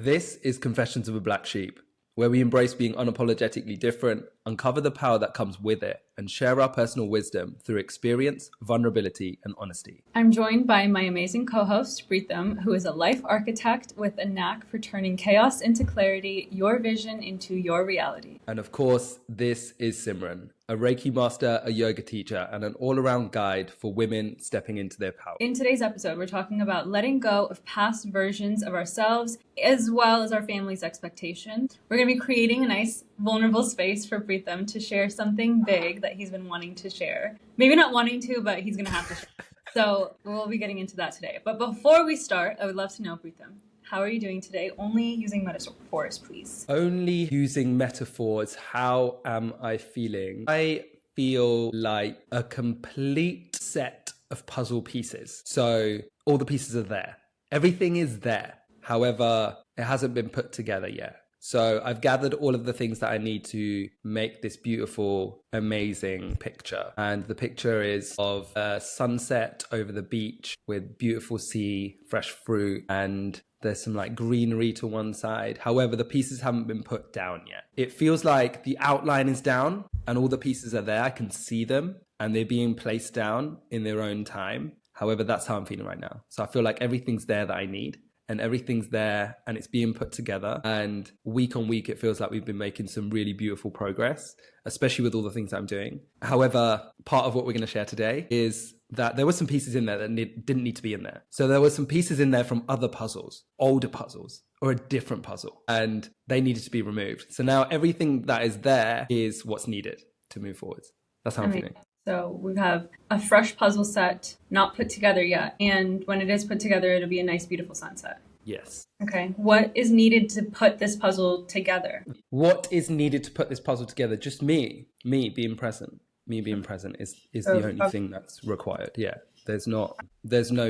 This is Confessions of a Black Sheep, where we embrace being unapologetically different, uncover the power that comes with it, and share our personal wisdom through experience, vulnerability, and honesty. I'm joined by my amazing co-host, Preetam, who is a life architect with a knack for turning chaos into clarity, your vision into your reality. And of course, this is Simran, a Reiki master, a yoga teacher, and an all-around guide for women stepping into their power. In today's episode, we're talking about letting go of past versions of ourselves, as well as our family's expectations. We're going to be creating a nice, vulnerable space for Preetam to share something big that he's been wanting to share. Maybe not wanting to, but he's going to have to share. So we'll be getting into that today. But before we start, I would love to know, Preetam, how are you doing today? Only using metaphors, please. Only using metaphors. How am I feeling? I feel like a complete set of puzzle pieces. So all the pieces are there. Everything is there. However, it hasn't been put together yet. So I've gathered all of the things that I need to make this beautiful, amazing picture. And the picture is of a sunset over the beach with beautiful sea, fresh fruit, and there's some like greenery to one side. However, the pieces haven't been put down yet. It feels like the outline is down and all the pieces are there. I can see them and they're being placed down in their own time. However, that's how I'm feeling right now. So I feel like everything's there that I need. And everything's there and it's being put together. And week on week, it feels like we've been making some really beautiful progress, especially with all the things I'm doing. However, part of what we're going to share today is that there were some pieces in there that didn't need to be in there. So there were some pieces in there from other puzzles, older puzzles, or a different puzzle, and they needed to be removed. So now everything that is there is what's needed to move forward. That's how I'm feeling. So we have a fresh puzzle set, not put together yet. And when it is put together, it'll be a nice, beautiful sunset. Yes. Okay. What is needed to put this puzzle together? What is needed to put this puzzle together? Just me being present. Me being present is the only thing that's required. Yeah. There's no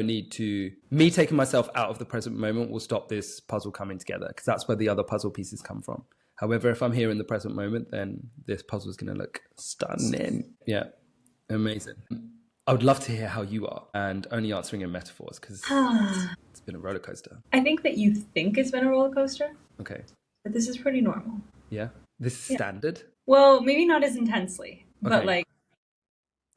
need to, me taking myself out of the present moment will stop this puzzle coming together because that's where the other puzzle pieces come from. However, if I'm here in the present moment, then this puzzle is going to look stunning. Yeah. Amazing. I would love to hear how you are and only answering in metaphors because it's been a roller coaster. I think that you think it's been a roller coaster. Okay. But this is pretty normal. Yeah? This is standard? Well, maybe not as intensely, but like...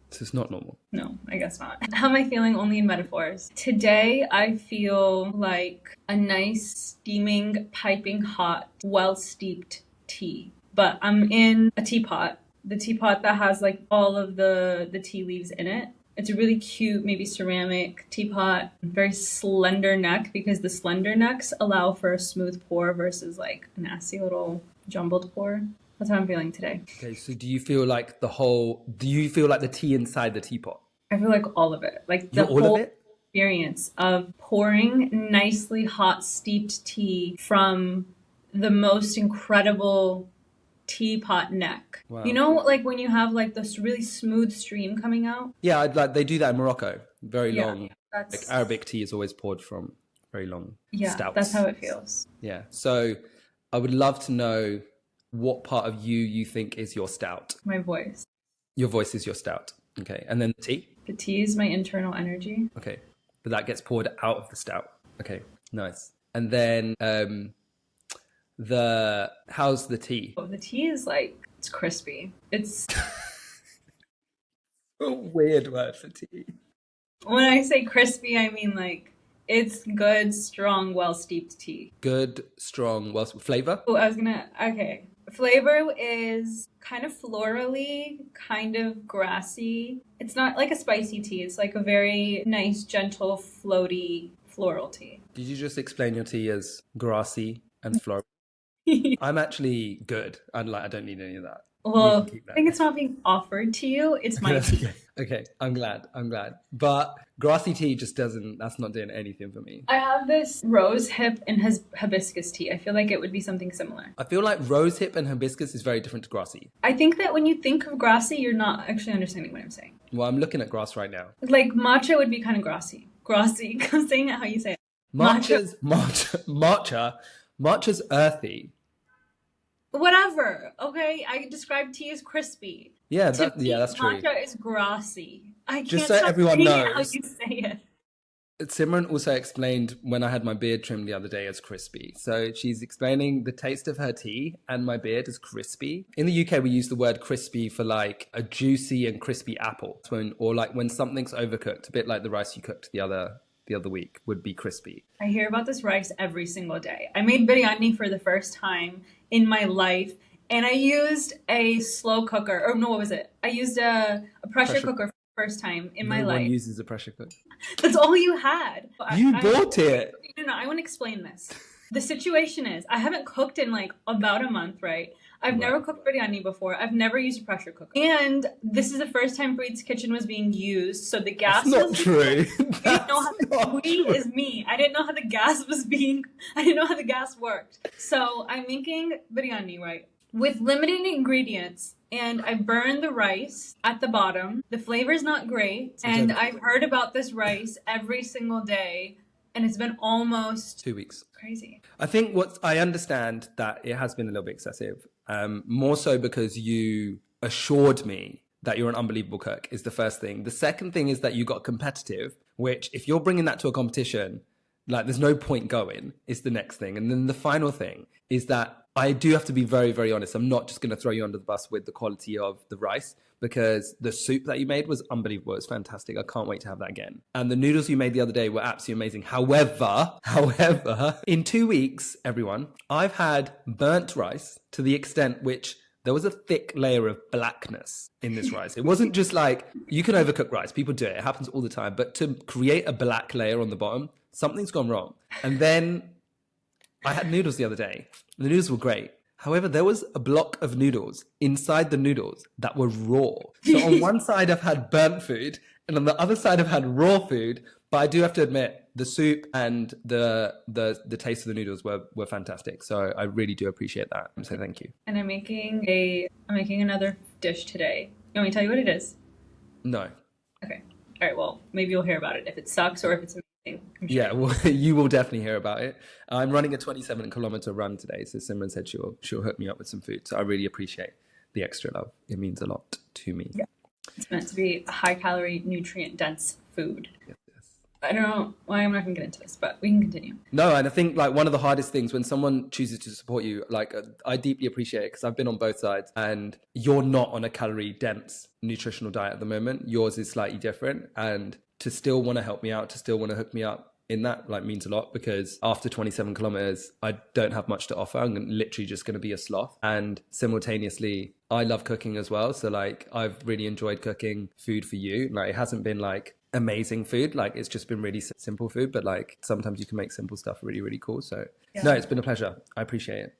So it's not normal? No, I guess not. How am I feeling? Only in metaphors. Today, I feel like a nice, steaming, piping hot, well-steeped tea. But I'm in a teapot. The teapot that has like all of the tea leaves in it. It's a really cute, maybe ceramic teapot, very slender neck because the slender necks allow for a smooth pour versus like a nasty little jumbled pour. That's how I'm feeling today. Okay, so do you feel like the tea inside the teapot? I feel like all of it. Like the whole experience of pouring nicely hot steeped tea from the most incredible teapot neck. Wow. You know, like when you have like this really smooth stream coming out? Yeah, they do that in Morocco. Very long. Like Arabic tea is always poured from very long stouts. That's how it feels. Yeah. So I would love to know what part of you think is your stout. My voice. Your voice is your stout. Okay. And then the tea? The tea is my internal energy. Okay. But that gets poured out of the stout. Okay. Nice. And then how's the tea? Oh, the tea is like, it's crispy. It's a weird word for tea. When I say crispy, I mean like it's good, strong, well steeped tea. Good, strong, well flavor? Oh, okay. Flavor is kind of florally, kind of grassy. It's not like a spicy tea. It's like a very nice, gentle, floaty, floral tea. Did you just explain your tea as grassy and floral? I'm actually good. I don't need any of that. Well, I think it's not being offered to you. It's my tea. Okay, I'm glad. But grassy tea that's not doing anything for me. I have this rose hip and hibiscus tea. I feel like it would be something similar. I feel like rose hip and hibiscus is very different to grassy. I think that when you think of grassy, you're not actually understanding what I'm saying. Well, I'm looking at grass right now. Like matcha would be kind of grassy. Grassy. I'm saying it how you say it. Matcha's earthy. Whatever. Okay, I describe tea as crispy. Yeah, that's true. Matcha is grassy. I just can't so everyone knows. how you say it. Simran also explained when I had my beard trimmed the other day as crispy. So she's explaining the taste of her tea and my beard is crispy. In the UK, we use the word crispy for like a juicy and crispy apple, or like when something's overcooked, a bit like the rice you cooked the other week would be crispy. I hear about this rice every single day. I made biryani for the first time in my life, and I used a slow cooker. Or no, what was it? I used a pressure cooker for the first time in my life. No one uses a pressure cooker. That's all you had. You bought it. No, I want to explain this. The situation is, I haven't cooked in like about a month, right? I've never cooked biryani before. I've never used a pressure cooker. And this is the first time Breed's kitchen was being used. So the gas That's not true. I didn't know how I didn't know how the gas I didn't know how the gas worked. So I'm making biryani, right? With limited ingredients. And I burned the rice at the bottom. The flavor's not great. And I've heard about this rice every single day. And it's been almost 2 weeks. Crazy. I think I understand that it has been a little bit excessive. More so because you assured me that you're an unbelievable cook is the first thing. The second thing is that you got competitive, which if you're bringing that to a competition, like there's no point going, is the next thing. And then the final thing is that I do have to be very, very honest. I'm not just going to throw you under the bus with the quality of the rice, because the soup that you made was unbelievable. It's fantastic. I can't wait to have that again. And the noodles you made the other day were absolutely amazing. However, in 2 weeks, everyone, I've had burnt rice to the extent which there was a thick layer of blackness in this rice. It wasn't just like, you can overcook rice. People do it. It happens all the time. But to create a black layer on the bottom, something's gone wrong. And then I had noodles the other day. The noodles were great. However, there was a block of noodles inside the noodles that were raw. So on one side, I've had burnt food, and on the other side, I've had raw food. But I do have to admit, the soup and the taste of the noodles were fantastic. So I really do appreciate that. So thank you. And I'm making another dish today. You want me to tell you what it is? No. Okay. All right. Well, maybe you'll hear about it if it sucks or if it's amazing. Sure. Yeah, well, you will definitely hear about it. I'm running a 27-kilometer run today, so Simran said she'll hook me up with some food. So I really appreciate the extra love. It means a lot to me. Yeah, it's meant to be a high-calorie, nutrient-dense food. Yes. I don't know why I'm not going to get into this, but we can continue. No, and I think like one of the hardest things when someone chooses to support you, like I deeply appreciate it because I've been on both sides, and you're not on a calorie-dense nutritional diet at the moment. Yours is slightly different, and to still want to help me out, to still want to hook me up in that, like, means a lot, because after 27 kilometers, I don't have much to offer. I'm literally just going to be a sloth. And simultaneously, I love cooking as well. So like, I've really enjoyed cooking food for you. Like, it hasn't been like amazing food. Like, it's just been really simple food, but like sometimes you can make simple stuff really, really cool. So yeah. No, it's been a pleasure. I appreciate it.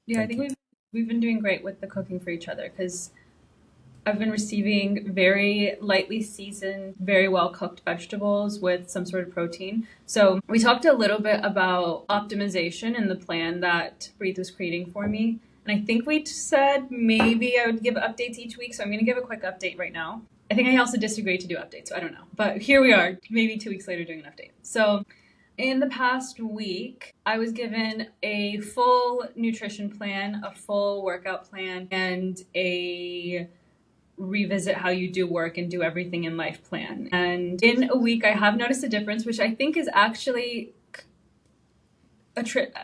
Yeah, I think we've been doing great with the cooking for each other, because I've been receiving very lightly seasoned, very well cooked vegetables with some sort of protein. So we talked a little bit about optimization and the plan that Preet was creating for me. And I think we said maybe I would give updates each week. So I'm going to give a quick update right now. I think I also disagreed to do updates, so I don't know. But here we are, maybe 2 weeks later doing an update. So in the past week, I was given a full nutrition plan, a full workout plan, and a revisit how you do work and do everything in life plan. And in a week, I have noticed a difference, which I think is actually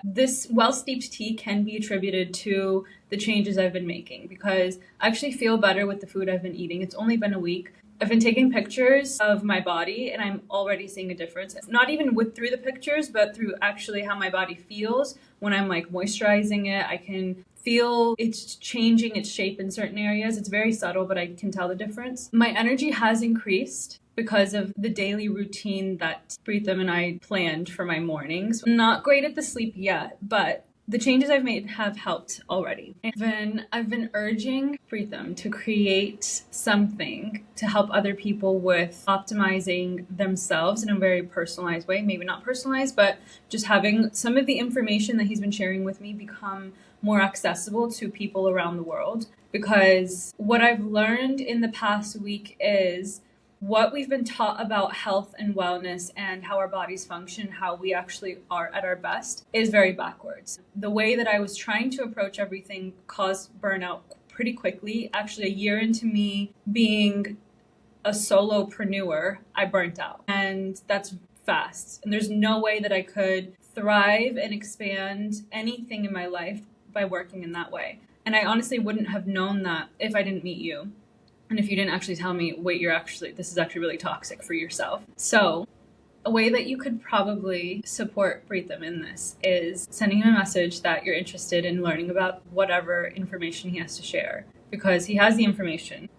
this well-steeped tea can be attributed to the changes I've been making, because I actually feel better with the food I've been eating. It's only been a week. I've been taking pictures of my body and I'm already seeing a difference. Not even through the pictures, but through actually how my body feels when I'm like moisturizing it. I can feel it's changing its shape in certain areas. It's very subtle, but I can tell the difference. My energy has increased because of the daily routine that Preetam and I planned for my mornings. I'm not great at the sleep yet, but the changes I've made have helped already. And I've been urging Preetam to create something to help other people with optimizing themselves in a very personalized way. Maybe not personalized, but just having some of the information that he's been sharing with me become more accessible to people around the world. Because what I've learned in the past week is what we've been taught about health and wellness and how our bodies function, how we actually are at our best, is very backwards. The way that I was trying to approach everything caused burnout pretty quickly. Actually, a year into me being a solopreneur, I burnt out. And that's fast. And there's no way that I could thrive and expand anything in my life by working in that way. And I honestly wouldn't have known that if I didn't meet you. And if you didn't actually tell me, wait, this is actually really toxic for yourself. So a way that you could probably support Preetam in this is sending him a message that you're interested in learning about whatever information he has to share, because he has the information.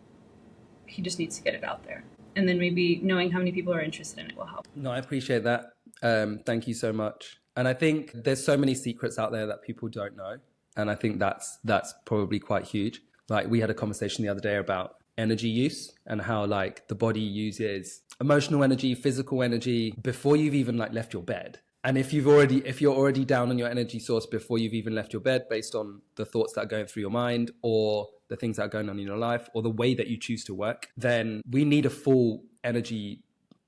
He just needs to get it out there. And then maybe knowing how many people are interested in it will help. No, I appreciate that. Thank you so much. And I think there's so many secrets out there that people don't know. And I think that's probably quite huge. Like, we had a conversation the other day about energy use and how like the body uses emotional energy, physical energy before you've even like left your bed. And if you're already down on your energy source before you've even left your bed, based on the thoughts that are going through your mind or the things that are going on in your life or the way that you choose to work, then we need a full energy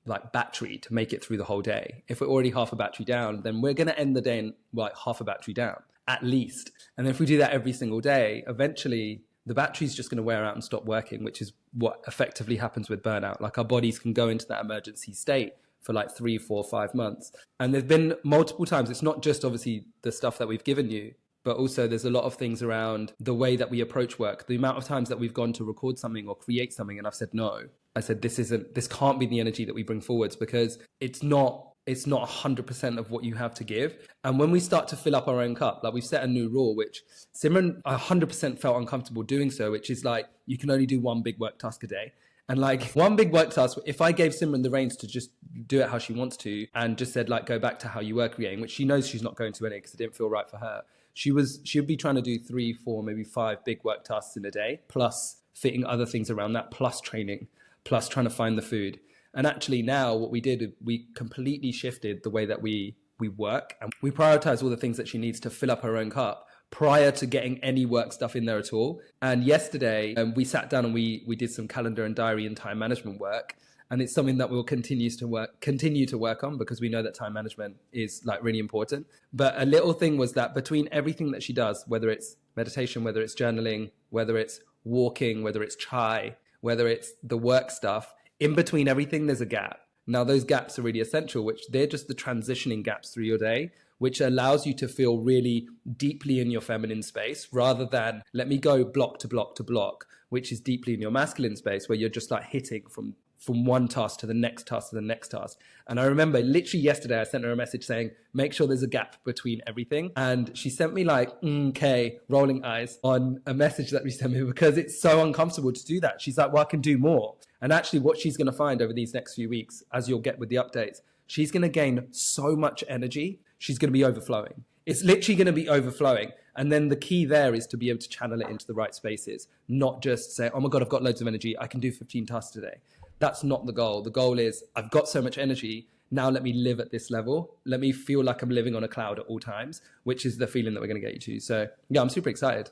like battery to make it through the whole day. If we're already half a battery down, then we're going to end the day in like half a battery down at least. And then if we do that every single day, eventually the battery's just going to wear out and stop working, which is what effectively happens with burnout. Like, our bodies can go into that emergency state for like 3, 4, 5 months. And there've been multiple times. It's not just obviously the stuff that we've given you, but also there's a lot of things around the way that we approach work. The amount of times that we've gone to record something or create something and I've said no. I said, this can't be the energy that we bring forwards, because it's not 100% of what you have to give. And when we start to fill up our own cup, like, we've set a new rule, which Simran 100% felt uncomfortable doing so, which is like, you can only do one big work task a day. And like, one big work task, if I gave Simran the reins to just do it how she wants to and just said like, go back to how you were creating, which she knows she's not going to anyway because it didn't feel right for her. She would be trying to do 3, 4, maybe 5 big work tasks in a day, plus fitting other things around that, plus training, plus trying to find the food. And actually now what we did, we completely shifted the way that we work, and we prioritize all the things that she needs to fill up her own cup prior to getting any work stuff in there at all. And yesterday we sat down and we did some calendar and diary and time management work. And it's something that we'll continue to work on, because we know that time management is like really important. But a little thing was that between everything that she does, whether it's meditation, whether it's journaling, whether it's walking, whether it's chai, whether it's the work stuff, in between everything, there's a gap. Now, those gaps are really essential, which they're just the transitioning gaps through your day, which allows you to feel really deeply in your feminine space, rather than let me go block to block to block, which is deeply in your masculine space, where you're just like hitting from one task to the next task to the next task. And I remember literally yesterday, I sent her a message saying, make sure there's a gap between everything. And she sent me like, okay, rolling eyes on a message that we sent me, because it's so uncomfortable to do that. She's like, well, I can do more. And actually what she's going to find over these next few weeks, as you'll get with the updates, she's going to gain so much energy. She's going to be overflowing. It's literally going to be overflowing. And then the key there is to be able to channel it into the right spaces, not just say, oh my God, I've got loads of energy, I can do 15 tasks today. That's not the goal. The goal is, I've got so much energy, now let me live at this level. Let me feel like I'm living on a cloud at all times, which is the feeling that we're going to get you to. So yeah, I'm super excited.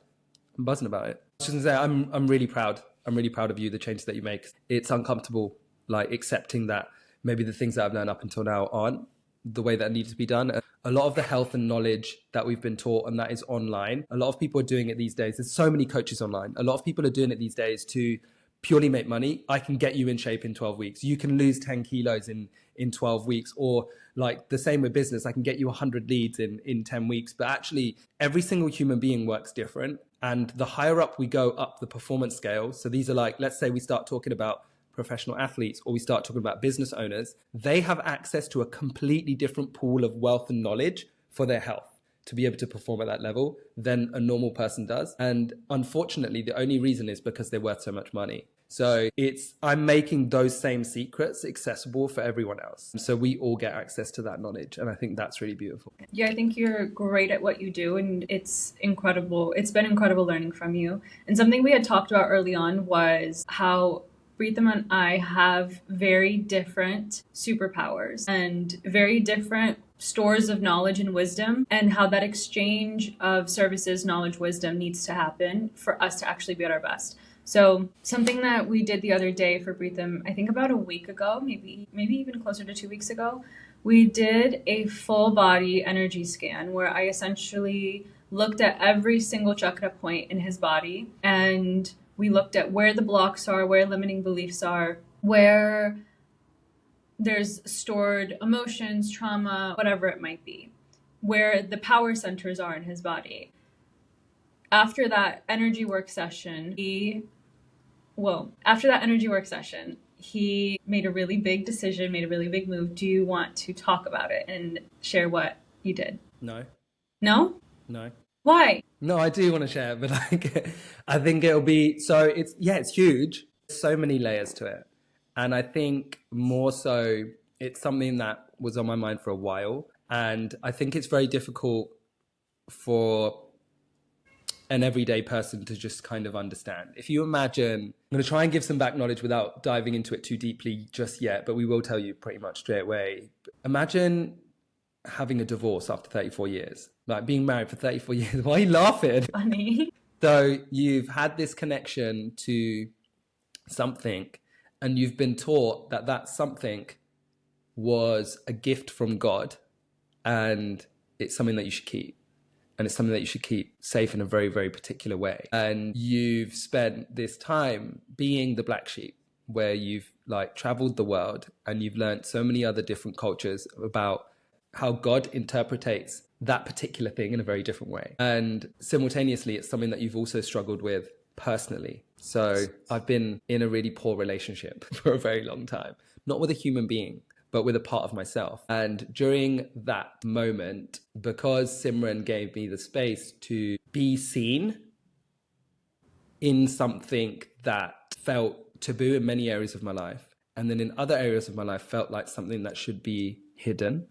I'm buzzing about it. I was just going to say, I'm really proud. I'm really proud of you, the changes that you make. It's uncomfortable, like accepting that maybe the things that I've learned up until now aren't the way that needs to be done. A lot of the health and knowledge that we've been taught, and that is online, a lot of people are doing it these days. There's so many coaches online. A lot of people are doing it these days to purely make money. I can get you in shape in 12 weeks. You can lose 10 kilos in 12 weeks. Or like the same with business, I can get you 100 leads in 10 weeks. But actually, every single human being works different. And the higher up we go up the performance scale, so these are like, let's say we start talking about professional athletes, or we start talking about business owners, they have access to a completely different pool of wealth and knowledge for their health to be able to perform at that level than a normal person does. And unfortunately, the only reason is because they're worth so much money. So I'm making those same secrets accessible for everyone else, so we all get access to that knowledge. And I think that's really beautiful. Yeah, I think you're great at what you do, and it's incredible. It's been incredible learning from you. And something we had talked about early on was how Preetam and I have very different superpowers and very different stores of knowledge and wisdom, and how that exchange of services, knowledge, wisdom needs to happen for us to actually be at our best. So something that we did the other day for Preetam, I think about a week ago, maybe even closer to 2 weeks ago, we did a full body energy scan where I essentially looked at every single chakra point in his body, and we looked at where the blocks are, where limiting beliefs are, where there's stored emotions, trauma, whatever it might be, where the power centers are in his body. After that energy work session, he made a really big decision, made a really big move. Do you want to talk about it and share what you did? No. No? No. Why? No, I do want to share, but like, I think it'll be, so it's huge. There's so many layers to it. And I think more so, it's something that was on my mind for a while. And I think it's very difficult for an everyday person to just kind of understand. If you imagine, I'm going to try and give some back knowledge without diving into it too deeply just yet, but we will tell you pretty much straight away. Imagine having a divorce after 34 years, like being married for 34 years. Why are you laughing? Funny. So you've had this connection to something, and you've been taught that that something was a gift from God, and it's something that you should keep. And it's something that you should keep safe in a very, very particular way. And you've spent this time being the black sheep, where you've like traveled the world and you've learned so many other different cultures about how God interprets that particular thing in a very different way. And simultaneously, it's something that you've also struggled with personally. So I've been in a really poor relationship for a very long time, not with a human being, but with a part of myself. And during that moment, because Simran gave me the space to be seen in something that felt taboo in many areas of my life, and then in other areas of my life felt like something that should be hidden.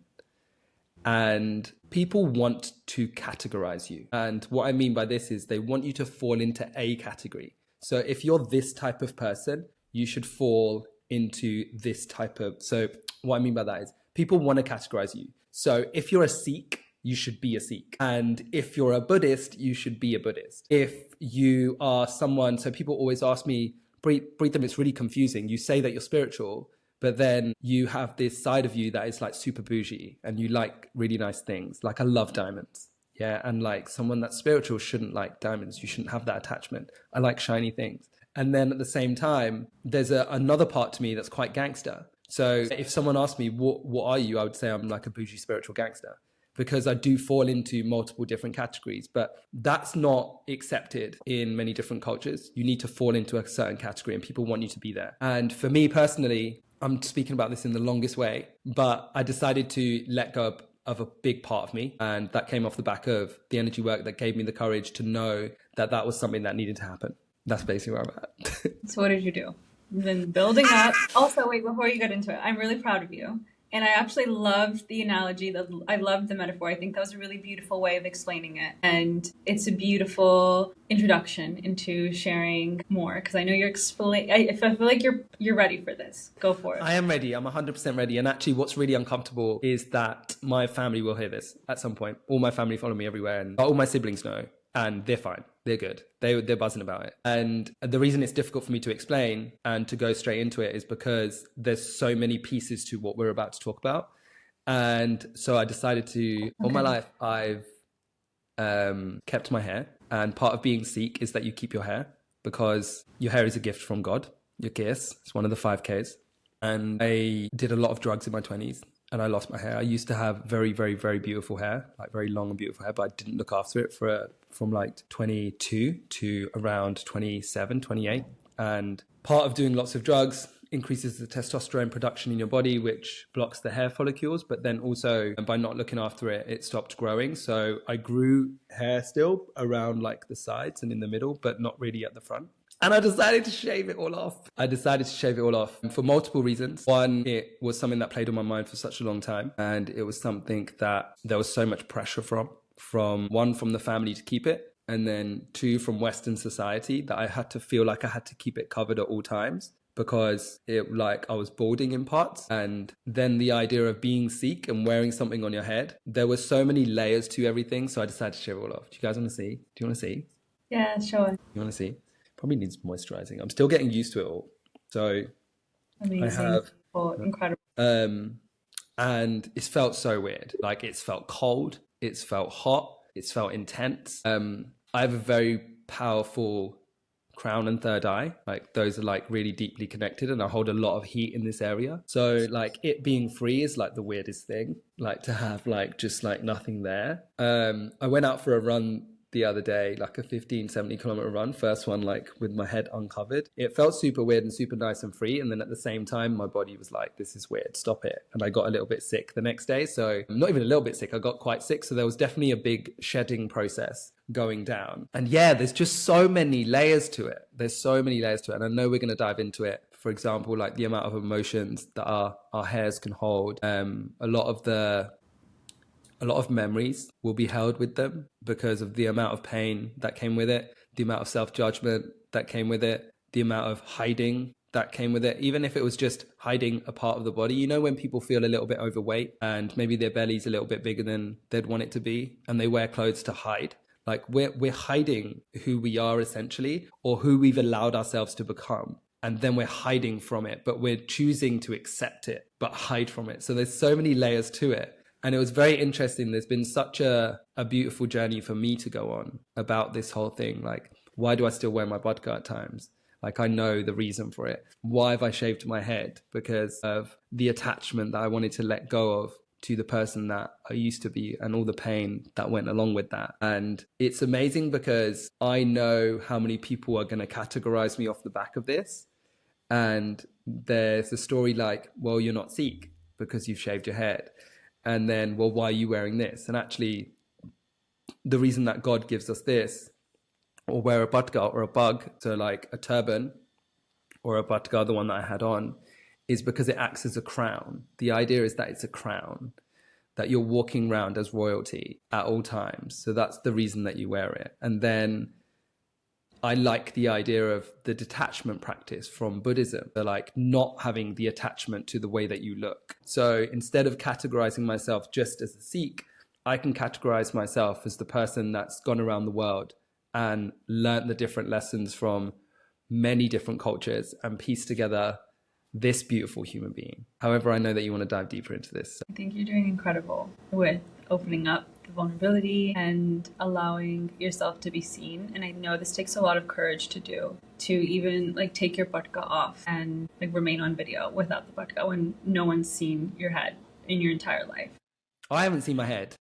And people want to categorize you. And what I mean by this is they want you to fall into a category. So if you're this type of person, you should fall into this type of... So what I mean by that is people want to categorize you. So if you're a Sikh, you should be a Sikh. And if you're a Buddhist, you should be a Buddhist. If you are someone... So people always ask me, Preetam, it's really confusing. You say that you're spiritual, but then you have this side of you that is like super bougie and you like really nice things. Like I love diamonds. Yeah. And like someone that's spiritual shouldn't like diamonds. You shouldn't have that attachment. I like shiny things. And then at the same time, there's another part to me that's quite gangster. So if someone asked me, what are you? I would say I'm like a bougie spiritual gangster, because I do fall into multiple different categories, but that's not accepted in many different cultures. You need to fall into a certain category and people want you to be there. And for me personally, I'm speaking about this in the longest way, but I decided to let go of a big part of me. And that came off the back of the energy work that gave me the courage to know that that was something that needed to happen. That's basically where I'm at. So what did you do? You've been building up. Also, wait, before you get into it, I'm really proud of you. And I actually loved the analogy. I loved the metaphor. I think that was a really beautiful way of explaining it. And it's a beautiful introduction into sharing more, because I know you're I feel like you're ready for this. Go for it. I am ready. I'm 100% ready. And actually what's really uncomfortable is that my family will hear this at some point. All my family follow me everywhere and all my siblings know. And they're fine. They're good. They're buzzing about it. And the reason it's difficult for me to explain and to go straight into it is because there's so many pieces to what we're about to talk about. And so I decided to, all my life, I've kept my hair. And part of being Sikh is that you keep your hair, because your hair is a gift from God. Your Ks, it's one of the 5Ks. And I did a lot of drugs in my 20s. And I lost my hair. I used to have very, very, very beautiful hair, like very long and beautiful hair, but I didn't look after it from like 22 to around 27, 28. And part of doing lots of drugs increases the testosterone production in your body, which blocks the hair follicles. But then also by not looking after it, it stopped growing. So I grew hair still around like the sides and in the middle, but not really at the front. And I decided to shave it all off. For multiple reasons. One, it was something that played on my mind for such a long time. And it was something that there was so much pressure from one, from the family to keep it. And then two, from Western society, that I had to feel like I had to keep it covered at all times, because it like I was balding in parts. And then the idea of being Sikh and wearing something on your head, there were so many layers to everything. So I decided to shave it all off. Do you guys want to see? Do you want to see? Yeah, sure. You want to see? Probably needs moisturizing. I'm still getting used to it all. So amazing. I have... incredible. And it's felt so weird. Like it's felt cold. It's felt hot. It's felt intense. I have a very powerful crown and third eye. Like those are like really deeply connected, and I hold a lot of heat in this area. So like it being free is like the weirdest thing, like to have like just like nothing there. I went out for a run the other day, like a 15-70 kilometer run, first one like with my head uncovered. It felt super weird and super nice and free, and then at the same time my body was like, this is weird, stop it. And I got a little bit sick the next day. So not even a little bit sick, I got quite sick. So there was definitely a big shedding process going down. And yeah, there's just so many layers to it. There's so many layers to it, and I know we're going to dive into it. For example, like the amount of emotions that our hairs can hold. A lot of memories will be held with them because of the amount of pain that came with it, the amount of self-judgment that came with it, the amount of hiding that came with it. Even if it was just hiding a part of the body, you know, when people feel a little bit overweight and maybe their belly's a little bit bigger than they'd want it to be, and they wear clothes to hide. Like we're hiding who we are essentially, or who we've allowed ourselves to become. And then we're hiding from it, but we're choosing to accept it, but hide from it. So there's so many layers to it. And it was very interesting. There's been such a beautiful journey for me to go on about this whole thing. Like, why do I still wear my vodka at times? Like, I know the reason for it. Why have I shaved my head? Because of the attachment that I wanted to let go of to the person that I used to be, and all the pain that went along with that. And it's amazing because I know how many people are going to categorize me off the back of this. And there's a story like, well, you're not Sikh because you've shaved your head. And then, well, why are you wearing this? And actually, the reason that God gives us this, or wear a badga or a bug, so like a turban or a badga, the one that I had on, is because it acts as a crown. The idea is that it's a crown, that you're walking around as royalty at all times. So that's the reason that you wear it. And then I like the idea of the detachment practice from Buddhism. They're like not having the attachment to the way that you look. So instead of categorizing myself just as a Sikh, I can categorize myself as the person that's gone around the world and learned the different lessons from many different cultures and pieced together this beautiful human being. However, I know that you want to dive deeper into this. I think you're doing incredible with opening up the vulnerability and allowing yourself to be seen. And I know this takes a lot of courage to do, to even like take your batka off and like remain on video without the batka when no one's seen your head in your entire life. I haven't seen my head.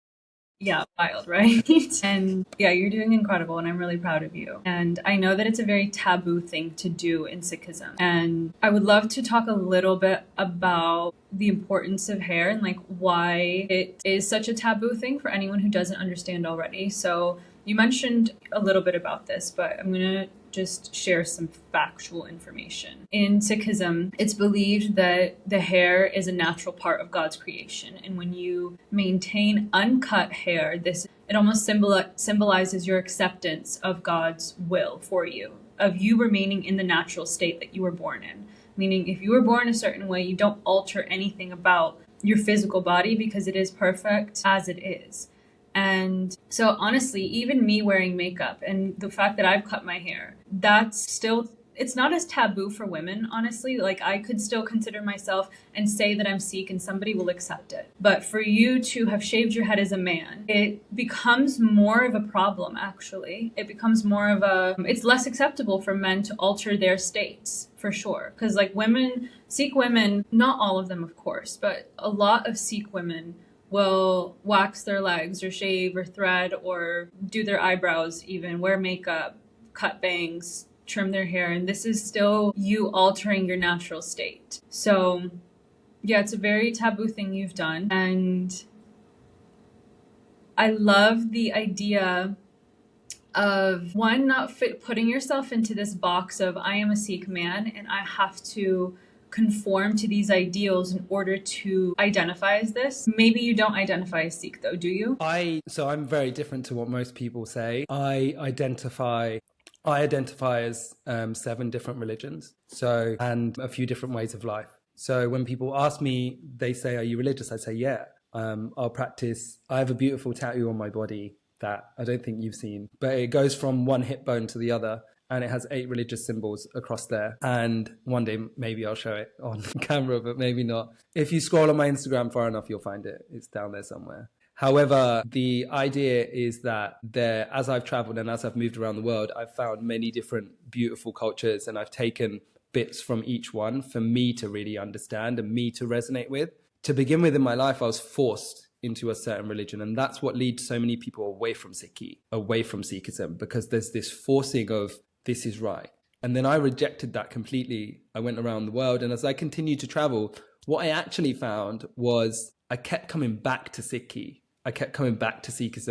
Yeah, wild, right? And yeah, you're doing incredible, and I'm really proud of you. And I know that it's a very taboo thing to do in Sikhism. And I would love to talk a little bit about the importance of hair and like why it is such a taboo thing for anyone who doesn't understand already. So you mentioned a little bit about this, but I'm gonna just share some factual information. In Sikhism, it's believed that the hair is a natural part of God's creation. And when you maintain uncut hair, it almost symbolizes your acceptance of God's will for you, of you remaining in the natural state that you were born in. Meaning if you were born a certain way, you don't alter anything about your physical body because it is perfect as it is. And so honestly, even me wearing makeup and the fact that I've cut my hair, that's still, it's not as taboo for women, honestly. Like I could still consider myself and say that I'm Sikh and somebody will accept it. But for you to have shaved your head as a man, it becomes more of a problem, actually. It becomes more of it's less acceptable for men to alter their states, for sure. Because like women, Sikh women, not all of them, of course, but a lot of Sikh women will wax their legs or shave or thread or do their eyebrows, even wear makeup, cut bangs, trim their hair. And this is still you altering your natural state. So yeah, it's a very taboo thing you've done. And I love the idea of one, not putting yourself into this box of I am a Sikh man and I have to conform to these ideals in order to identify as this. Maybe you don't identify as Sikh though, do you? So I'm very different to what most people say. I identify as 7 different religions, and a few different ways of life. So when people ask me, they say, are you religious? I say, yeah. I'll practice. I have a beautiful tattoo on my body that I don't think you've seen, but it goes from one hip bone to the other. And it has 8 religious symbols across there. And one day, maybe I'll show it on camera, but maybe not. If you scroll on my Instagram far enough, you'll find it. It's down there somewhere. However, the idea is that as I've traveled and as I've moved around the world, I've found many different beautiful cultures, and I've taken bits from each one for me to really understand and me to resonate with. To begin with, in my life, I was forced into a certain religion, and that's what leads so many people away from Sikhism, because there's this forcing of this is right. And then I rejected that completely. I went around the world, and as I continued to travel, what I actually found was I kept coming back to Sikhism,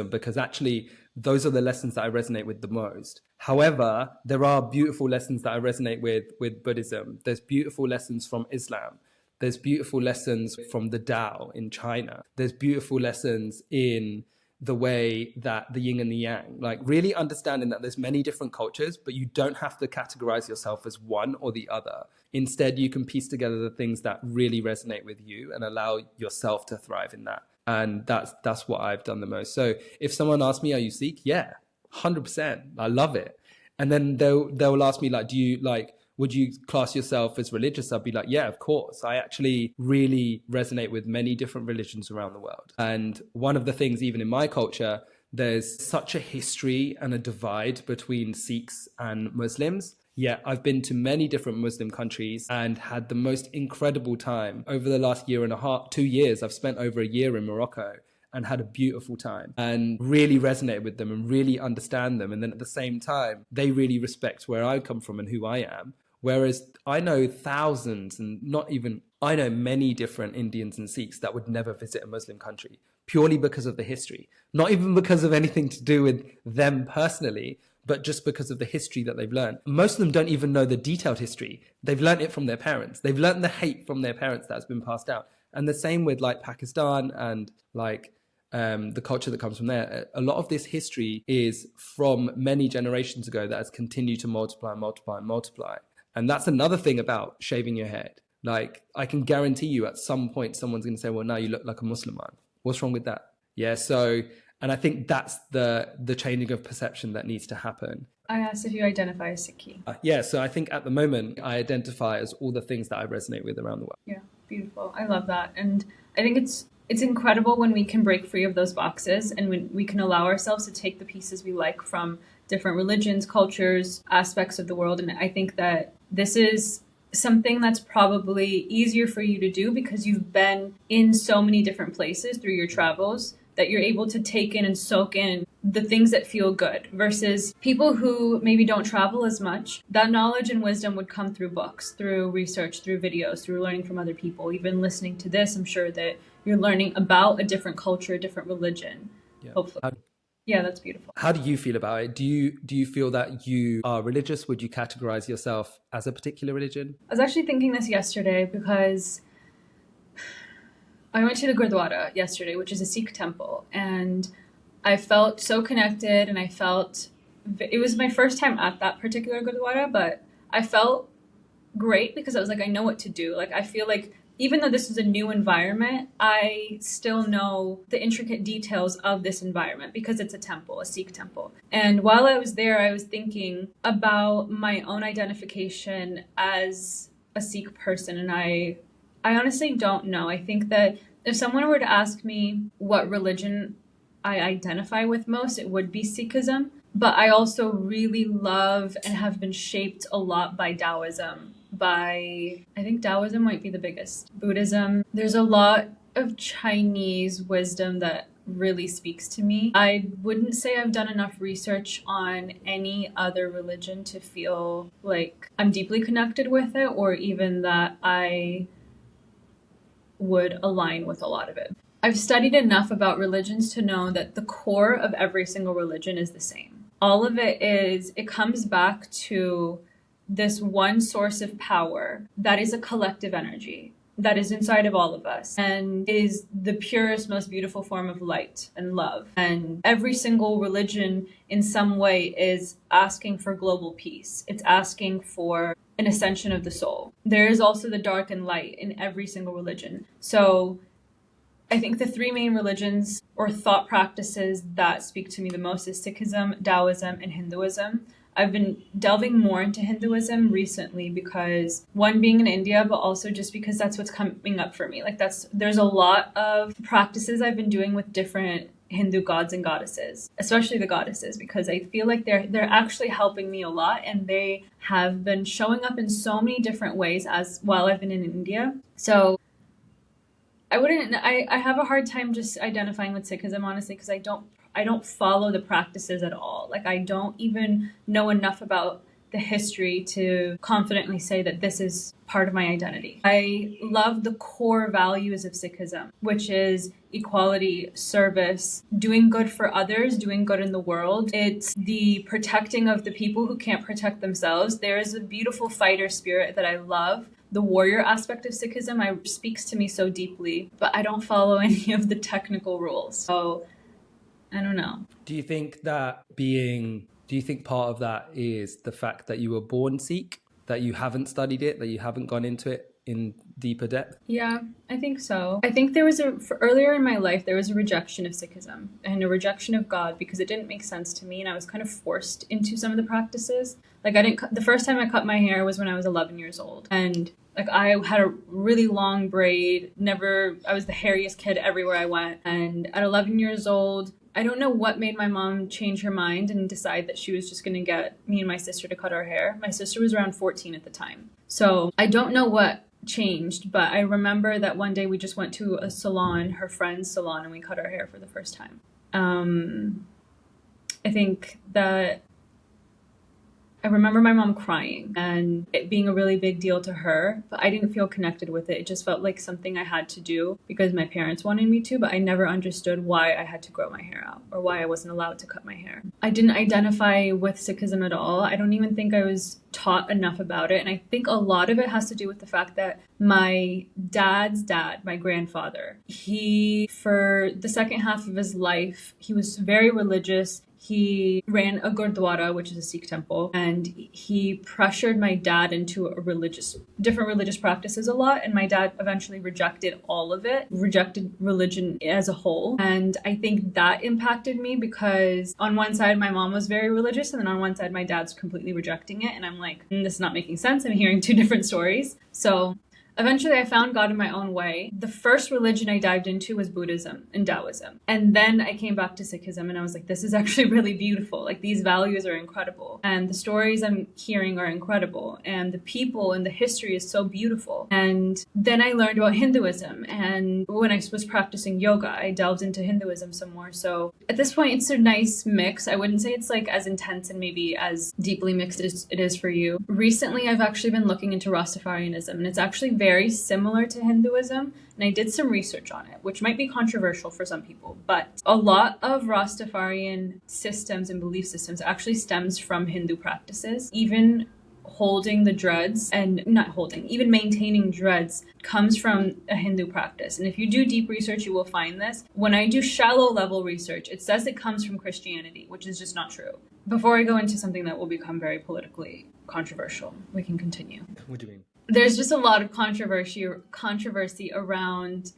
because actually those are the lessons that I resonate with the most. However, there are beautiful lessons that I resonate with Buddhism. There's beautiful lessons from Islam. There's beautiful lessons from the Tao in China. There's beautiful lessons in the way that the yin and the yang, like really understanding that there's many different cultures, but you don't have to categorize yourself as one or the other. Instead, you can piece together the things that really resonate with you and allow yourself to thrive in that. And that's what I've done the most. So if someone asks me, are you Sikh? Yeah, 100%. I love it. And then they'll ask me, like, would you class yourself as religious? I'd be like, yeah, of course. I actually really resonate with many different religions around the world. And one of the things, even in my culture, there's such a history and a divide between Sikhs and Muslims. Yeah, I've been to many different Muslim countries and had the most incredible time. Over the last 2 years, I've spent over a year in Morocco and had a beautiful time and really resonate with them and really understand them. And then at the same time, they really respect where I come from and who I am. Whereas I know thousands I know many different Indians and Sikhs that would never visit a Muslim country purely because of the history, not even because of anything to do with them personally, but just because of the history that they've learned. Most of them don't even know the detailed history. They've learned it from their parents. They've learned the hate from their parents that's been passed out. And the same with like Pakistan and like the culture that comes from there. A lot of this history is from many generations ago that has continued to multiply and multiply and multiply. And that's another thing about shaving your head. Like, I can guarantee you at some point someone's going to say, well, now you look like a Muslim man. What's wrong with that? Yeah, so, and I think that's the changing of perception that needs to happen. I asked if you identify as Sikhi. Yeah, so I think at the moment I identify as all the things that I resonate with around the world. Yeah, beautiful. I love that. And I think it's incredible when we can break free of those boxes and when we can allow ourselves to take the pieces we like from different religions, cultures, aspects of the world. And I think that this is something that's probably easier for you to do because you've been in so many different places through your travels that you're able to take in and soak in the things that feel good versus people who maybe don't travel as much. That knowledge and wisdom would come through books, through research, through videos, through learning from other people. Even listening to this, I'm sure that you're learning about a different culture, a different religion, hopefully. Yeah, that's beautiful. How do you feel about it? Do you feel that you are religious? Would you categorize yourself as a particular religion? I was actually thinking this yesterday because I went to the Gurdwara yesterday, which is a Sikh temple, and I felt so connected, and it was my first time at that particular Gurdwara, but I felt great because I was like, I know what to do. Like, I feel like even though this is a new environment, I still know the intricate details of this environment because it's a temple, a Sikh temple. And while I was there, I was thinking about my own identification as a Sikh person. And I honestly don't know. I think that if someone were to ask me what religion I identify with most, it would be Sikhism. But I also really love and have been shaped a lot by Taoism. I think Taoism might be the biggest. Buddhism. There's a lot of Chinese wisdom that really speaks to me. I wouldn't say I've done enough research on any other religion to feel like I'm deeply connected with it or even that I would align with a lot of it. I've studied enough about religions to know that the core of every single religion is the same. All of it comes back to this one source of power that is a collective energy that is inside of all of us and is the purest, most beautiful form of light and love. And every single religion in some way is asking for global peace. It's asking for an ascension of the soul. There is also the dark and light in every single religion. So I think the three main religions or thought practices that speak to me the most is Sikhism, Taoism, and Hinduism. I've been delving more into Hinduism recently because one, being in India, but also just because that's what's coming up for me. Like there's a lot of practices I've been doing with different Hindu gods and goddesses, especially the goddesses, because I feel like they're actually helping me a lot, and they have been showing up in so many different ways as while I've been in India. So I have a hard time just identifying with Sikhism, honestly, because I don't follow the practices at all. Like I don't even know enough about the history to confidently say that this is part of my identity. I love the core values of Sikhism, which is equality, service, doing good for others, doing good in the world. It's the protecting of the people who can't protect themselves. There is a beautiful fighter spirit that I love. The warrior aspect of Sikhism speaks to me so deeply, but I don't follow any of the technical rules. So I don't know. Do you think part of that is the fact that you were born Sikh, that you haven't studied it, that you haven't gone into it in deeper depth? Yeah, I think so. I think earlier in my life, there was a rejection of Sikhism and a rejection of God because it didn't make sense to me, and I was kind of forced into some of the practices. Like the first time I cut my hair was when I was 11 years old, and like I had a really long braid. I was the hairiest kid everywhere I went, and at 11 years old, I don't know what made my mom change her mind and decide that she was just going to get me and my sister to cut our hair. My sister was around 14 at the time. So I don't know what changed, but I remember that one day we just went to a salon, her friend's salon, and we cut our hair for the first time. I think that I remember my mom crying and it being a really big deal to her, but I didn't feel connected with it. It just felt like something I had to do because my parents wanted me to, but I never understood why I had to grow my hair out or why I wasn't allowed to cut my hair. I didn't identify with Sikhism at all. I don't even think I was taught enough about it. And I think a lot of it has to do with the fact that my dad's dad, my grandfather, for the second half of his life, he was very religious. He ran a gurdwara, which is a Sikh temple, and he pressured my dad into different religious practices a lot. And my dad eventually rejected all of it, rejected religion as a whole. And I think that impacted me because on one side, my mom was very religious, and then on one side, my dad's completely rejecting it. And I'm like, this is not making sense. I'm hearing two different stories. So eventually, I found God in my own way. The first religion I dived into was Buddhism and Taoism. And then I came back to Sikhism and I was like, this is actually really beautiful. Like, these values are incredible. And the stories I'm hearing are incredible. And the people and the history is so beautiful. And then I learned about Hinduism. And when I was practicing yoga, I delved into Hinduism some more. So at this point, it's a nice mix. I wouldn't say it's like as intense and maybe as deeply mixed as it is for you. Recently, I've actually been looking into Rastafarianism, and it's actually very similar to Hinduism, and I did some research on it, which might be controversial for some people, but a lot of Rastafarian systems and belief systems actually stems from Hindu practices. Even holding the dreads even maintaining dreads comes from a Hindu practice. And if you do deep research, you will find this. When I do shallow level research, it says it comes from Christianity, which is just not true. Before I go into something that will become very politically controversial, we can continue. What do you mean? There's just a lot of controversy around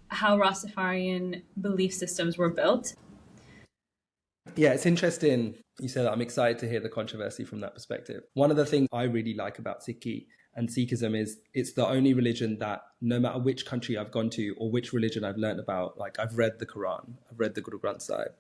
how Rastafarian belief systems were built. Yeah, it's interesting you said that. I'm excited to hear the controversy from that perspective. One of the things I really like about Sikhism is it's the only religion that no matter which country I've gone to or which religion I've learned about, like I've read the Quran, I've read the Guru Granth Sahib.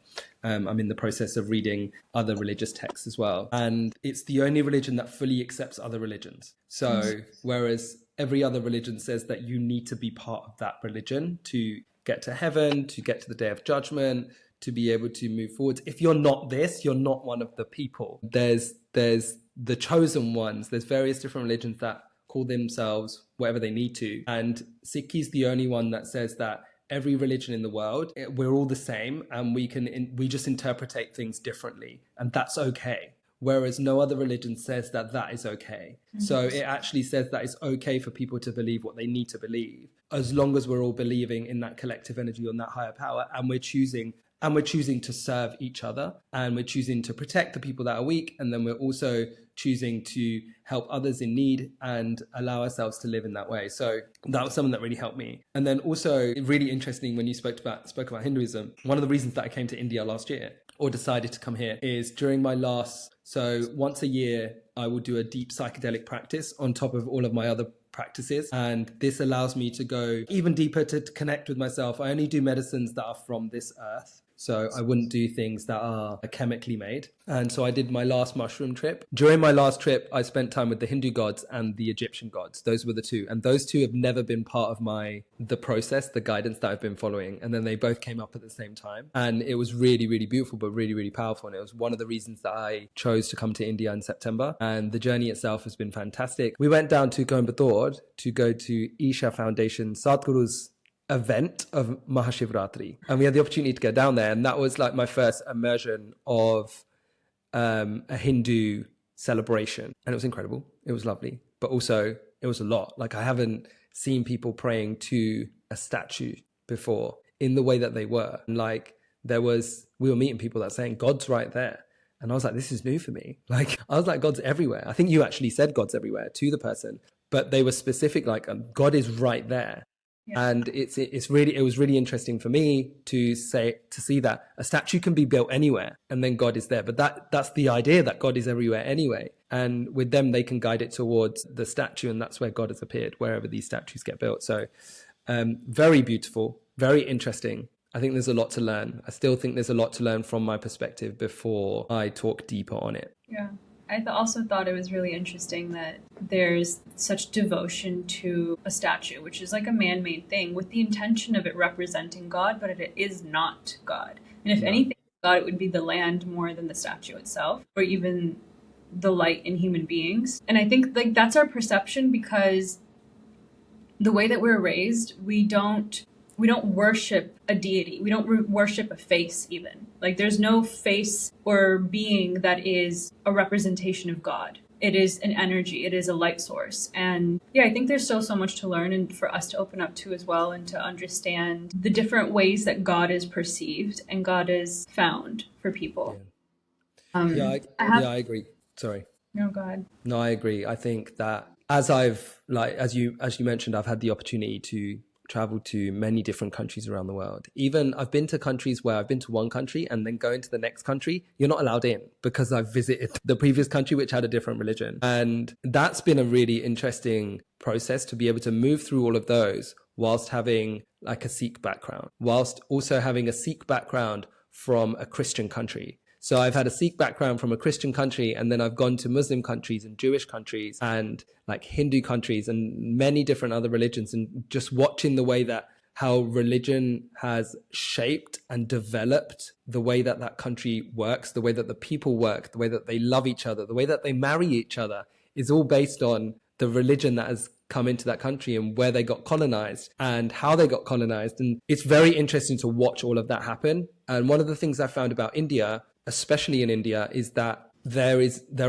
I'm in the process of reading other religious texts as well. And it's the only religion that fully accepts other religions. So whereas every other religion says that you need to be part of that religion to get to heaven, to get to the day of judgment, to be able to move forward. If you're not this, you're not one of the people. There's the chosen ones. There's various different religions that call themselves whatever they need to. And Sikh is the only one that says that every religion in the world, we're all the same, and we just interpretate things differently, and that's okay. Whereas no other religion says that is okay. Mm-hmm. So it actually says that it's okay for people to believe what they need to believe, as long as we're all believing in that collective energy, on that higher power, and we're choosing to serve each other, and we're choosing to protect the people that are weak, and then we're also choosing to help others in need and allow ourselves to live in that way. So that was something that really helped me. And then also really interesting when you spoke about Hinduism, one of the reasons that I came to India last year or decided to come here is during my last So once a year, I will do a deep psychedelic practice on top of all of my other practices. And this allows me to go even deeper to connect with myself. I only do medicines that are from this earth. So I wouldn't do things that are chemically made. And so I did my last mushroom trip. During my last trip, I spent time with the Hindu gods and the Egyptian gods. Those were the two. And those two have never been part of the process, the guidance that I've been following. And then they both came up at the same time. And it was really, really beautiful, but really, really powerful. And it was one of the reasons that I chose to come to India in September. And the journey itself has been fantastic. We went down to Coimbatore to go to Isha Foundation Sadhguru's event of Mahashivratri, and we had the opportunity to go down there, and that was like my first immersion of a Hindu celebration, and it was incredible. It was lovely, but also it was a lot. Like, I haven't seen people praying to a statue before in the way that they were. And like, we were meeting people that were saying God's right there, and I was like, this is new for me. Like, I was like, God's everywhere. I think you actually said God's everywhere to the person, but they were specific, like, God is right there. Yeah. And it was really interesting for me to see that a statue can be built anywhere and then God is there. But that's the idea, that God is everywhere anyway. And with them, they can guide it towards the statue, and that's where God has appeared, wherever these statues get built. So very beautiful, very interesting. I think there's a lot to learn. I still think there's a lot to learn from my perspective before I talk deeper on it. Yeah. I also thought it was really interesting that there's such devotion to a statue, which is like a man-made thing, with the intention of it representing God, but it is not God. And if anything, God, it would be the land more than the statue itself, or even the light in human beings. And I think like that's our perception, because the way that we're raised, we don't worship a deity. We don't worship a face even. Like, there's no face or being that is a representation of God. It is an energy. It is a light source. And yeah, I think there's still so much to learn and for us to open up to as well, and to understand the different ways that God is perceived and God is found for people. Yeah, I agree. Sorry. No, go ahead. No, I agree. I think that as you mentioned, I've had the opportunity to travel to many different countries around the world. Even I've been to countries where I've been to one country and then going to the next country, you're not allowed in because I've visited the previous country, which had a different religion. And that's been a really interesting process to be able to move through all of those whilst having like a Sikh background, whilst also having a Sikh background from a Christian country. So I've had a Sikh background from a Christian country, and then I've gone to Muslim countries and Jewish countries and like Hindu countries and many different other religions, and just watching the way that how religion has shaped and developed the way that that country works, the way that the people work, the way that they love each other, the way that they marry each other is all based on the religion that has come into that country and where they got colonized and how they got colonized. And it's very interesting to watch all of that happen. And one of the things I found about India, especially in India, is that there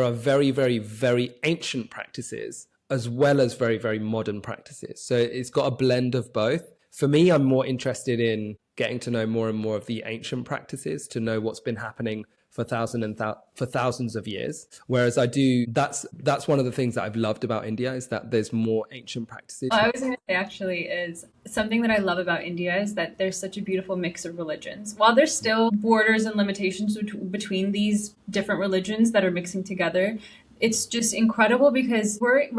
are very, very, very ancient practices as well as very, very modern practices. So it's got a blend of both. For me, I'm more interested in getting to know more and more of the ancient practices, to know what's been happening for thousands of years. Whereas that's one of the things that I've loved about India, is that there's more ancient practices. I was going to say, actually, is something that I love about India is that there's such a beautiful mix of religions. While there's still borders and limitations between these different religions that are mixing together, it's just incredible, because we're in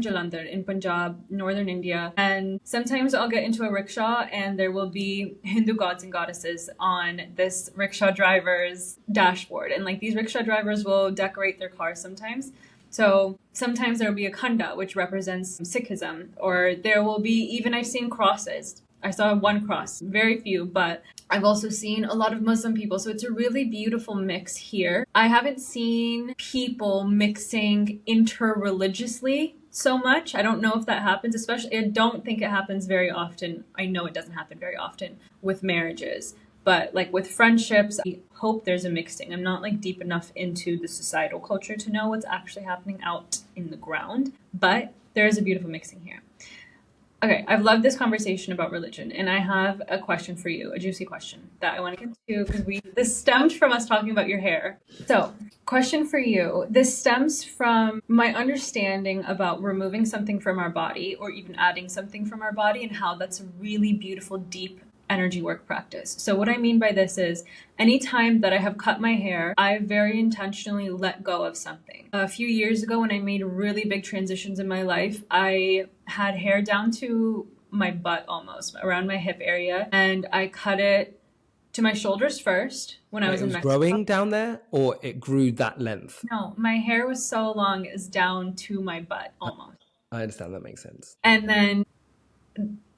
Jalandhar in Punjab, northern India, and sometimes I'll get into a rickshaw and there will be Hindu gods and goddesses on this rickshaw driver's dashboard, and like these rickshaw drivers will decorate their cars sometimes. So sometimes there will be a khanda, which represents Sikhism, or there will be, even I've seen crosses. I saw one cross, very few, but I've also seen a lot of Muslim people. So it's a really beautiful mix here. I haven't seen people mixing interreligiously so much. I don't know if that happens, especially, I don't think it happens very often. I know it doesn't happen very often with marriages, but like with friendships, I hope there's a mixing. I'm not like deep enough into the societal culture to know what's actually happening out in the ground, but there is a beautiful mixing here. Okay, I've loved this conversation about religion, and I have a question for you, a juicy question that I want to get to, because this stemmed from us talking about your hair. So, question for you. This stems from my understanding about removing something from our body, or even adding something from our body, and how that's a really beautiful, deep energy work practice. So what I mean by this is anytime that I have cut my hair, I very intentionally let go of something. A few years ago when I made really big transitions in my life, I had hair down to my butt almost, around my hip area, and I cut it to my shoulders first when I was in Mexico. Growing down there, or it grew that length? No, my hair was so long it was down to my butt almost. I understand, that makes sense. And then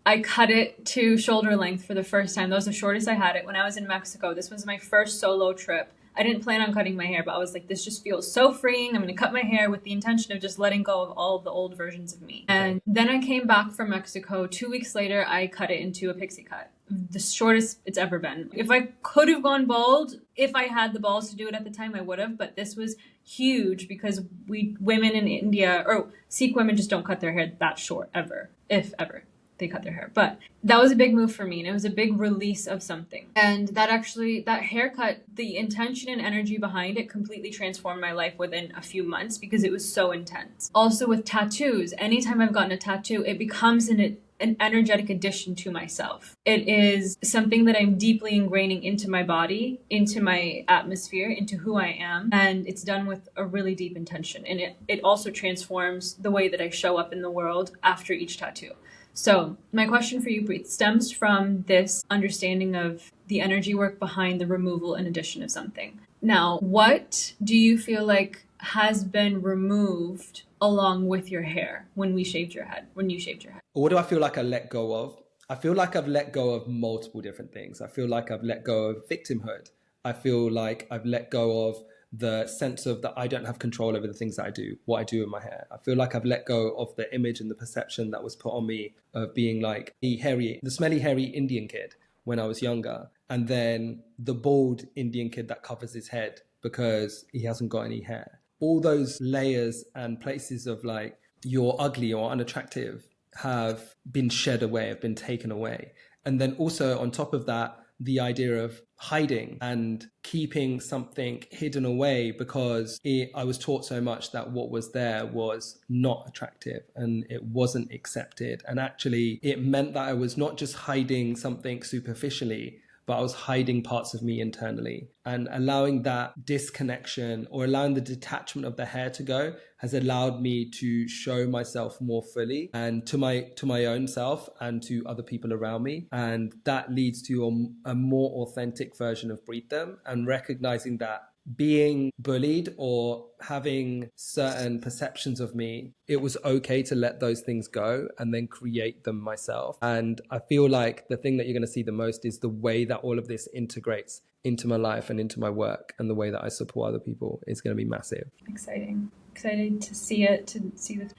I cut it to shoulder length for the first time. That was the shortest I had it when I was in Mexico. This was my first solo trip. I didn't plan on cutting my hair, but I was like, this just feels so freeing. I'm going to cut my hair with the intention of just letting go of all of the old versions of me. And then I came back from Mexico. 2 weeks later, I cut it into a pixie cut. The shortest it's ever been. If I could have gone bald, if I had the balls to do it at the time, I would have. But this was huge because women in India, or Sikh women, just don't cut their hair that short ever, if ever they cut their hair. But that was a big move for me, and it was a big release of something. And that haircut, the intention and energy behind it completely transformed my life within a few months because it was so intense. Also with tattoos, anytime I've gotten a tattoo, it becomes an energetic addition to myself. It is something that I'm deeply ingraining into my body, into my atmosphere, into who I am. And it's done with a really deep intention. And it also transforms the way that I show up in the world after each tattoo. So my question for you, Preet, stems from this understanding of the energy work behind the removal and addition of something. Now, what do you feel like has been removed along with your hair when you shaved your head? What do I feel like I let go of? I feel like I've let go of multiple different things. I feel like I've let go of victimhood. I feel like I've let go of the sense of that I don't have control over the things that I do, what I do with my hair. I feel like I've let go of the image and the perception that was put on me of being like the smelly, hairy Indian kid when I was younger. And then the bald Indian kid that covers his head because he hasn't got any hair. All those layers and places of like, you're ugly or unattractive have been shed away, have been taken away. And then also on top of that, the idea of hiding and keeping something hidden away because I was taught so much that what was there was not attractive and it wasn't accepted. And actually it meant that I was not just hiding something superficially, but I was hiding parts of me internally. And allowing that disconnection or allowing the detachment of the hair to go has allowed me to show myself more fully and to my own self and to other people around me. And that leads to a more authentic version of Preetam, and recognizing that being bullied or having certain perceptions of me, it was okay to let those things go and then create them myself. And I feel like the thing that you're going to see the most is the way that all of this integrates into my life and into my work, and the way that I support other people is going to be massive. Excited to see it,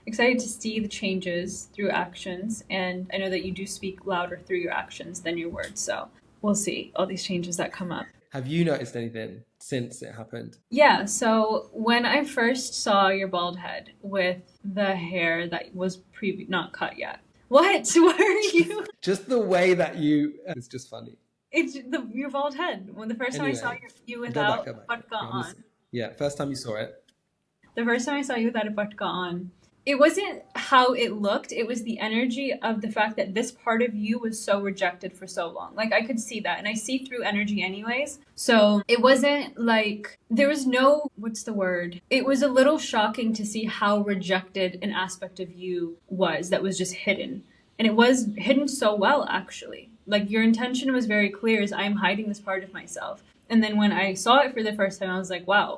excited to see the changes through actions. And I know that you do speak louder through your actions than your words. So we'll see all these changes that come up. Have you noticed anything since it happened? Yeah, so when I first saw your bald head with the hair that was not cut yet. What? What are you? Just the way that it's just funny. It's your bald head. When the first time I saw you without patka on. Yeah, first time you saw it. The first time I saw you without a patka on. It wasn't how it looked. It was the energy of the fact that this part of you was so rejected for so long. Like I could see that, and I see through energy anyways. So it wasn't like there was no, what's the word? It was a little shocking to see how rejected an aspect of you was that was just hidden. And it was hidden so well, actually. Like your intention was very clear, is I'm hiding this part of myself. And then when I saw it for the first time, I was like, wow,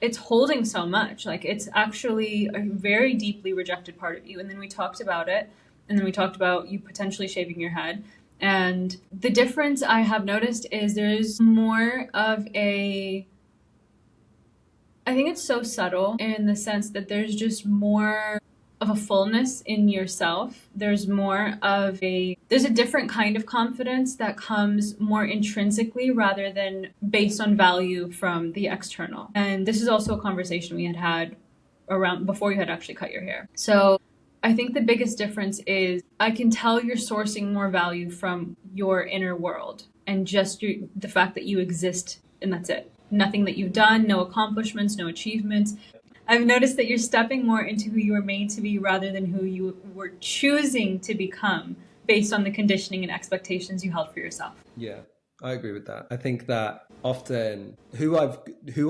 it's holding so much. Like it's actually a very deeply rejected part of you. And then we talked about it. And then we talked about you potentially shaving your head. And the difference I have noticed is there's more of I think it's so subtle in the sense that there's just more of a fullness in yourself. There's a different kind of confidence that comes more intrinsically rather than based on value from the external. And this is also a conversation we had around before you had actually cut your hair. So I think the biggest difference is I can tell you're sourcing more value from your inner world and just the fact that you exist, and that's it. Nothing that you've done, no accomplishments, no achievements. I've noticed that you're stepping more into who you were made to be rather than who you were choosing to become based on the conditioning and expectations you held for yourself. Yeah, I agree with that. I think that often who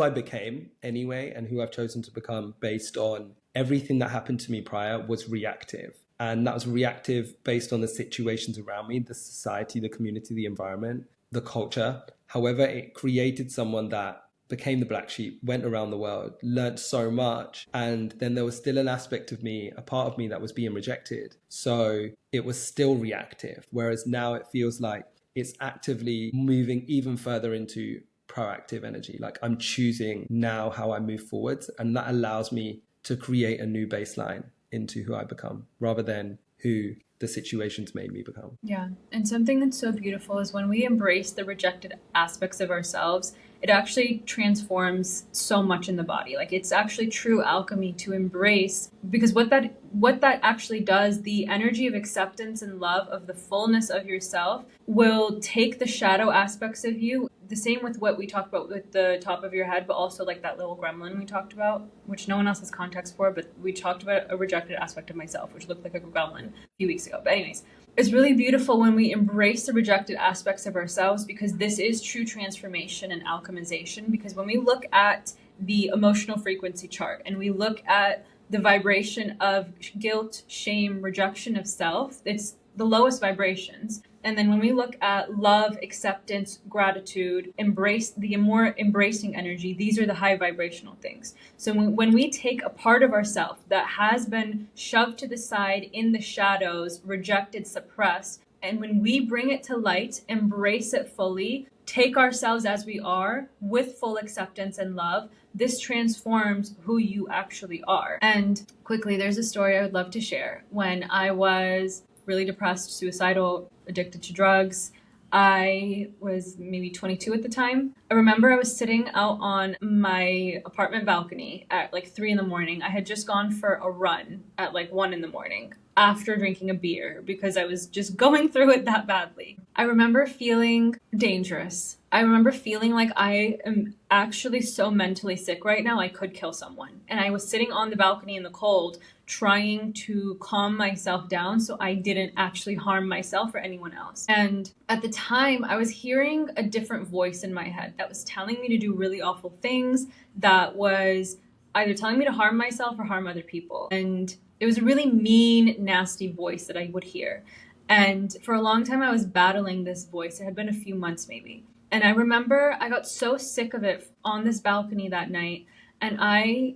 I became anyway, and who I've chosen to become based on everything that happened to me prior was reactive. And that was reactive based on the situations around me, the society, the community, the environment, the culture. However, it created someone that became the black sheep, went around the world, learned so much. And then there was still an aspect of me, a part of me that was being rejected. So it was still reactive. Whereas now it feels like it's actively moving even further into proactive energy. Like I'm choosing now how I move forwards. And that allows me to create a new baseline into who I become rather than who the situations made me become. Yeah. And something that's so beautiful is when we embrace the rejected aspects of ourselves, it actually transforms so much in the body. Like it's actually true alchemy to embrace, because what that actually does, the energy of acceptance and love of the fullness of yourself will take the shadow aspects of you. The same with what we talked about with the top of your head, but also like that little gremlin we talked about, which no one else has context for, but we talked about a rejected aspect of myself, which looked like a gremlin a few weeks ago. But anyways, it's really beautiful when we embrace the rejected aspects of ourselves, because this is true transformation and alchemization. Because when we look at the emotional frequency chart and we look at the vibration of guilt, shame, rejection of self, it's the lowest vibrations. And then when we look at love, acceptance, gratitude, embrace, the more embracing energy, these are the high vibrational things. So when we take a part of ourselves that has been shoved to the side in the shadows, rejected, suppressed, and when we bring it to light, embrace it fully, take ourselves as we are with full acceptance and love, this transforms who you actually are. And quickly, there's a story I would love to share. When I was really depressed, suicidal, addicted to drugs, I was maybe 22 at the time. I remember I was sitting out on my apartment balcony at like 3 in the morning. I had just gone for a run at like 1 in the morning after drinking a beer because I was just going through it that badly. I remember feeling dangerous. I remember feeling like I am actually so mentally sick right now, I could kill someone. And I was sitting on the balcony in the cold, trying to calm myself down so I didn't actually harm myself or anyone else. And at the time, I was hearing a different voice in my head that was telling me to do really awful things, that was either telling me to harm myself or harm other people. And it was a really mean, nasty voice that I would hear. And for a long time, I was battling this voice. It had been a few months maybe. And I remember I got so sick of it on this balcony that night. And I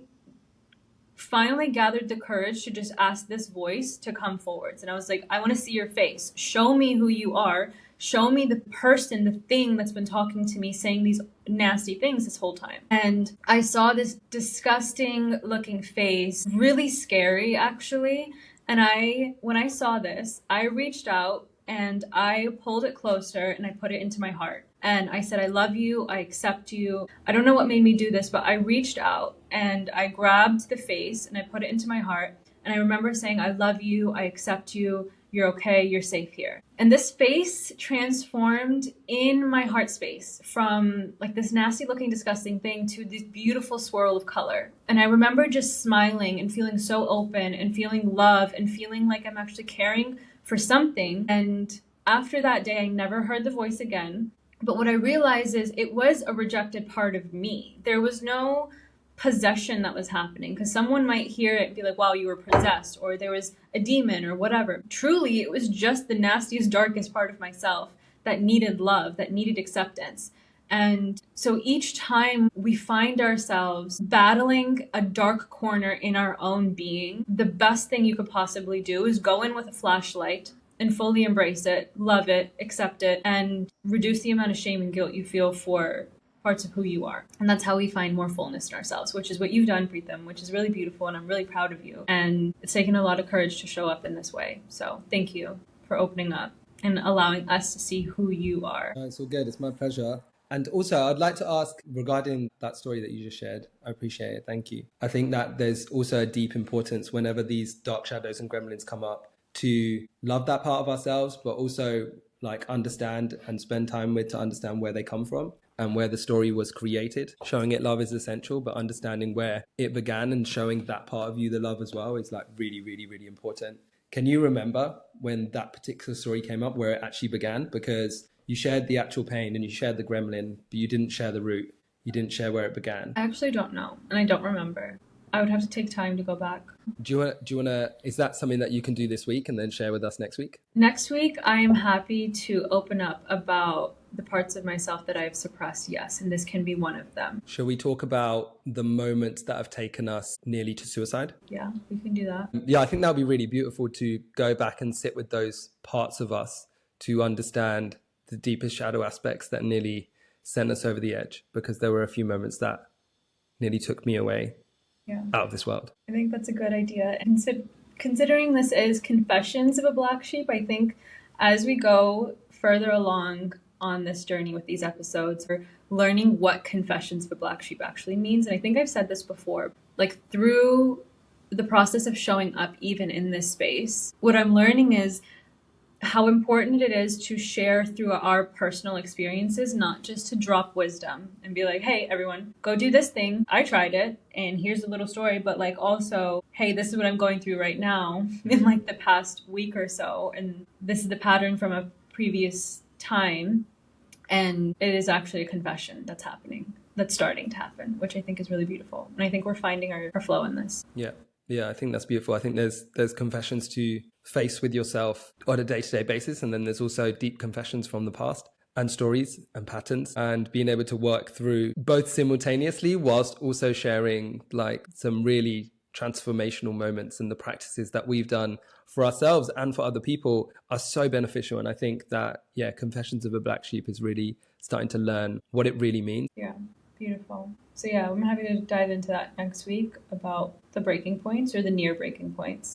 finally gathered the courage to just ask this voice to come forwards. And I was like, I want to see your face. Show me who you are. Show me the person, the thing that's been talking to me, saying these nasty things this whole time. And I saw this disgusting looking face, really scary actually. And when I saw this, I reached out and I pulled it closer and I put it into my heart. And I said, I love you. I accept you. I don't know what made me do this, but I reached out and I grabbed the face and I put it into my heart. And I remember saying, I love you. I accept you. You're okay. You're safe here. And this face transformed in my heart space from like this nasty looking, disgusting thing to this beautiful swirl of color. And I remember just smiling and feeling so open and feeling love and feeling like I'm actually caring for something. And after that day, I never heard the voice again. But what I realized is it was a rejected part of me. There was no possession that was happening, because someone might hear it and be like, wow, you were possessed, or there was a demon or whatever. Truly, it was just the nastiest, darkest part of myself that needed love, that needed acceptance. And so each time we find ourselves battling a dark corner in our own being, the best thing you could possibly do is go in with a flashlight and fully embrace it, love it, accept it, and reduce the amount of shame and guilt you feel for parts of who you are. And that's how we find more fullness in ourselves, which is what you've done, Preetam, which is really beautiful, and I'm really proud of you. And it's taken a lot of courage to show up in this way. So thank you for opening up and allowing us to see who you are. It's all good. It's my pleasure. And also, I'd like to ask regarding that story that you just shared. I appreciate it. Thank you. I think that there's also a deep importance whenever these dark shadows and gremlins come up to love that part of ourselves, but also like understand and spend time with to understand where they come from and where the story was created. Showing it love is essential, but understanding where it began and showing that part of you the love as well is like really, really, really important Can you remember when that particular story came up, where it actually began? Because you shared the actual pain and you shared the gremlin, but you didn't share the root. You didn't share where it began. I actually don't know, and I don't remember. I would have to take time to go back. Do you want to, is that something that you can do this week and then share with us next week? Next week, I am happy to open up about the parts of myself that I've suppressed, yes, and this can be one of them. Shall we talk about the moments that have taken us nearly to suicide? Yeah, we can do that. Yeah, I think that would be really beautiful to go back and sit with those parts of us to understand the deepest shadow aspects that nearly sent us over the edge, because there were a few moments that nearly took me away out of this world. I think that's a good idea. And considering this is Confessions of a Black Sheep, I think as we go further along on this journey with these episodes, we're learning what Confessions of a Black Sheep actually means. And I think I've said this before, like through the process of showing up even in this space, what I'm learning is how important it is to share through our personal experiences, not just to drop wisdom and be like, hey, everyone, go do this thing. I tried it and here's a little story, but like also, hey, this is what I'm going through right now in like the past week or so. And this is the pattern from a previous time. And it is actually a confession that's happening, that's starting to happen, which I think is really beautiful. And I think we're finding our flow in this. Yeah, I think that's beautiful. I think there's confessions to face with yourself on a day-to-day basis. And then there's also deep confessions from the past and stories and patterns, and being able to work through both simultaneously whilst also sharing like some really transformational moments. And the practices that we've done for ourselves and for other people are so beneficial. And I think that, Confessions of a Black Sheep is really starting to learn what it really means. Yeah. Beautiful. So yeah, I'm happy to dive into that next week about the breaking points or the near breaking points.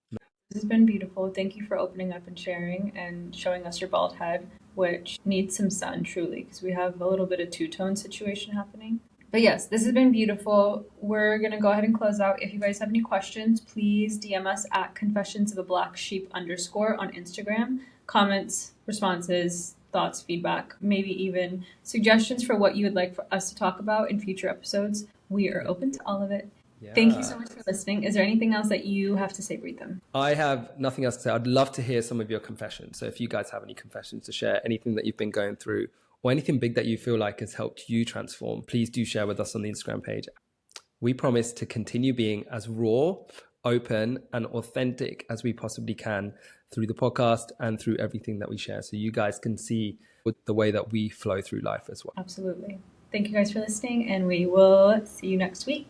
This has been beautiful. Thank you for opening up and sharing and showing us your bald head, which needs some sun truly, because we have a little bit of two-tone situation happening. But yes, this has been beautiful. We're going to go ahead and close out. If you guys have any questions, please DM us at confessionsofablcksheep_ on Instagram. Comments, responses, thoughts, feedback, maybe even suggestions for what you would like for us to talk about in future episodes. We are open to all of it. Yeah. Thank you so much for listening. Is there anything else that you have to say, Preetam? I have nothing else to say. I'd love to hear some of your confessions. So if you guys have any confessions to share, anything that you've been going through, or anything big that you feel like has helped you transform, please do share with us on the Instagram page. We promise to continue being as raw, open, and authentic as we possibly can through the podcast and through everything that we share, so you guys can see the way that we flow through life as well. Absolutely. Thank you guys for listening, and we will see you next week.